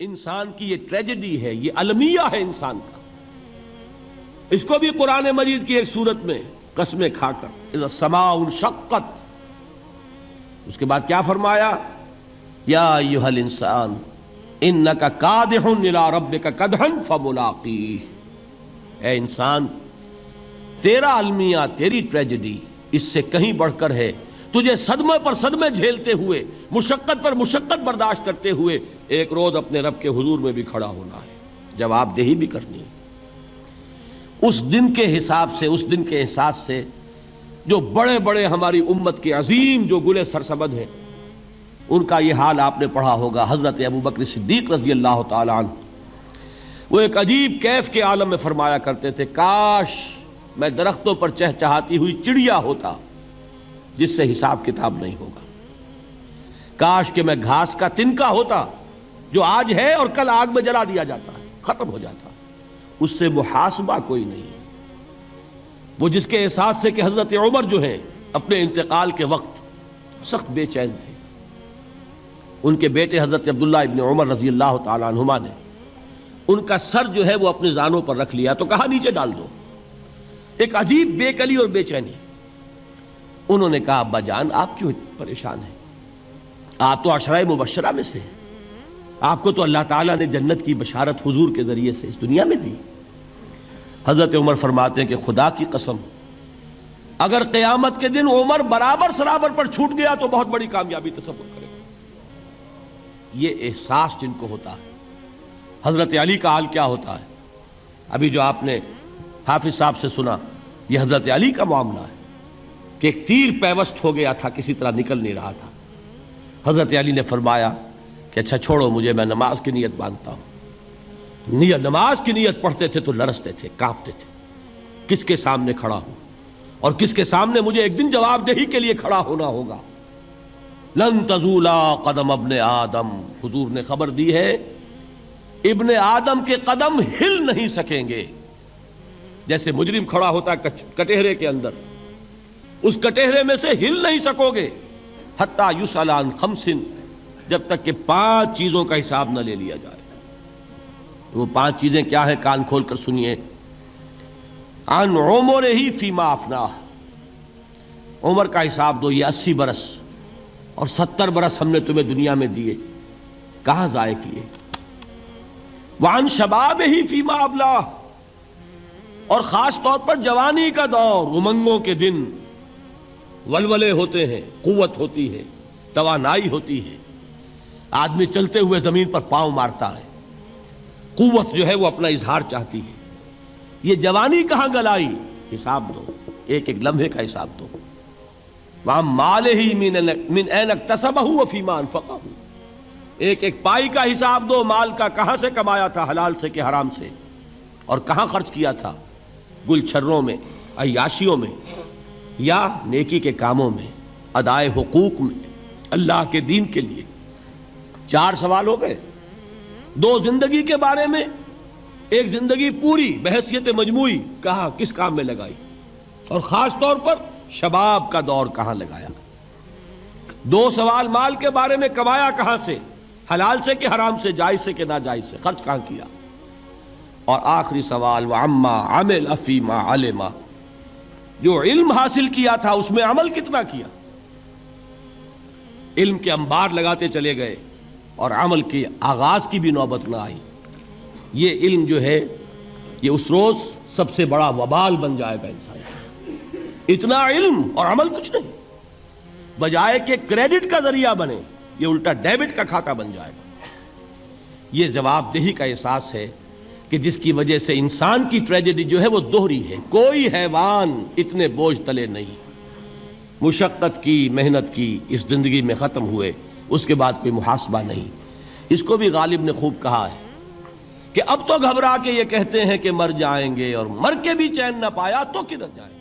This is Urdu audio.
انسان کی یہ ٹریجڈی ہے، یہ المیہ ہے انسان کا. اس کو بھی قرآن مجید کی ایک سورت میں قسمیں کھا کر اذا السماء انشقت، اس کے بعد کیا فرمایا؟ یا ایھا الانسان انک کادح الی ربک کدحا فملاقیہ. اے انسان، تیرا المیہ، تیری ٹریجڈی اس سے کہیں بڑھ کر ہے. تجھے صدمے پر صدمے جھیلتے ہوئے، مشقت پر مشقت برداشت کرتے ہوئے ایک روز اپنے رب کے حضور میں بھی کھڑا ہونا ہے، جواب دہی بھی کرنی ہے. اس دن کے حساب سے، اس دن کے احساس سے جو بڑے بڑے ہماری امت کے عظیم جو گلے سرسبد ہیں، ان کا یہ حال آپ نے پڑھا ہوگا. حضرت ابوبکر صدیق رضی اللہ تعالی عنہ وہ ایک عجیب کیف کے عالم میں فرمایا کرتے تھے، کاش میں درختوں پر چہچہاتی ہوئی چڑیا ہوتا جس سے حساب کتاب نہیں ہوگا. کاش کہ میں گھاس کا تنکا ہوتا جو آج ہے اور کل آگ میں جلا دیا جاتا ہے، ختم ہو جاتا، اس سے محاسبہ کوئی نہیں. وہ جس کے احساس سے کہ حضرت عمر جو ہیں اپنے انتقال کے وقت سخت بے چین تھے. ان کے بیٹے حضرت عبداللہ ابن عمر رضی اللہ تعالی عنہما نے ان کا سر جو ہے وہ اپنے زانوں پر رکھ لیا تو کہا نیچے ڈال دو. ایک عجیب بے کلی اور بے چینی. انہوں نے کہا ابا جان آپ کیوں پریشان ہیں؟ آپ تو عشرہ مبشرہ میں سے ہیں، آپ کو تو اللہ تعالیٰ نے جنت کی بشارت حضور کے ذریعے سے اس دنیا میں دی. حضرت عمر فرماتے ہیں کہ خدا کی قسم اگر قیامت کے دن عمر برابر سرابر پر چھوٹ گیا تو بہت بڑی کامیابی تصور کرے. یہ احساس جن کو ہوتا ہے. حضرت علی کا حال کیا ہوتا ہے؟ ابھی جو آپ نے حافظ صاحب سے سنا، یہ حضرت علی کا معاملہ ہے کہ ایک تیر پیوست ہو گیا تھا، کسی طرح نکل نہیں رہا تھا. حضرت علی نے فرمایا کہ اچھا چھوڑو مجھے، میں نماز کی نیت باندھتا ہوں. نماز کی نیت پڑھتے تھے تو لرزتے تھے، کانپتے تھے. کس کے سامنے کھڑا ہوں اور کس کے سامنے مجھے ایک دن جواب دہی کے لیے کھڑا ہونا ہوگا. لن تزولا قدم ابن آدم، حضور نے خبر دی ہے ابن آدم کے قدم ہل نہیں سکیں گے. جیسے مجرم کھڑا ہوتا ہے کٹہرے کے اندر، اس کٹہرے میں سے ہل نہیں سکو گے حتی یسأل عن خمس، جب تک کہ 5 چیزوں کا حساب نہ لے لیا جائے. وہ 5 چیزیں کیا ہیں؟ کان کھول کر سنیے. عن عمرہ فیما افناہ، عمر کا حساب دو. یہ 80 برس اور 70 برس ہم نے تمہیں دنیا میں دیے، کہاں ضائع کیے. وعن شبابہ فیما ابلاہ، اور خاص طور پر جوانی کا دور، امنگوں کے دن، ولولے ہوتے ہیں، قوت ہوتی ہے، توانائی ہوتی ہے، آدمی چلتے ہوئے زمین پر پاؤں مارتا ہے، قوت جو ہے وہ اپنا اظہار چاہتی ہے. یہ جوانی کہاں گلائی؟ حساب دو، ایک ایک لمحے کا حساب دو. وہاں مالہ من این اکتسبہ وفیما انفقہ، ایک ایک پائی کا حساب دو. مال کا کہاں سے کمایا تھا، حلال سے کہ حرام سے، اور کہاں خرچ کیا تھا، گل چھروں میں، عیاشیوں میں، یا نیکی کے کاموں میں، ادائے حقوق میں، اللہ کے دین کے لیے. 4 سوال ہو گئے. 2 زندگی کے بارے میں، ایک زندگی پوری بحیثیت مجموعی کہاں کس کام میں لگائی، اور خاص طور پر شباب کا دور کہاں لگایا. 2 سوال مال کے بارے میں، کمایا کہاں سے، حلال سے کہ حرام سے، جائز سے کہ ناجائز سے، خرچ کہاں کیا. اور آخری سوال وعما عمل فیما علم، جو علم حاصل کیا تھا اس میں عمل کتنا کیا. علم کے انبار لگاتے چلے گئے اور عمل کے آغاز کی بھی نوبت نہ آئی. یہ علم جو ہے یہ اس روز سب سے بڑا وبال بن جائے گا انسان. اتنا علم اور عمل کچھ نہیں، بجائے کہ کریڈٹ کا ذریعہ بنے یہ الٹا ڈیبٹ کا کھاتا بن جائے گا. یہ جواب دہی کا احساس ہے کہ جس کی وجہ سے انسان کی ٹریجڈی جو ہے وہ دوہری ہے. کوئی حیوان اتنے بوجھ تلے نہیں، مشقت کی، محنت کی، اس زندگی میں ختم ہوئے، اس کے بعد کوئی محاسبہ نہیں. اس کو بھی غالب نے خوب کہا ہے کہ اب تو گھبرا کے یہ کہتے ہیں کہ مر جائیں گے، اور مر کے بھی چین نہ پایا تو کدھر جائیں گے.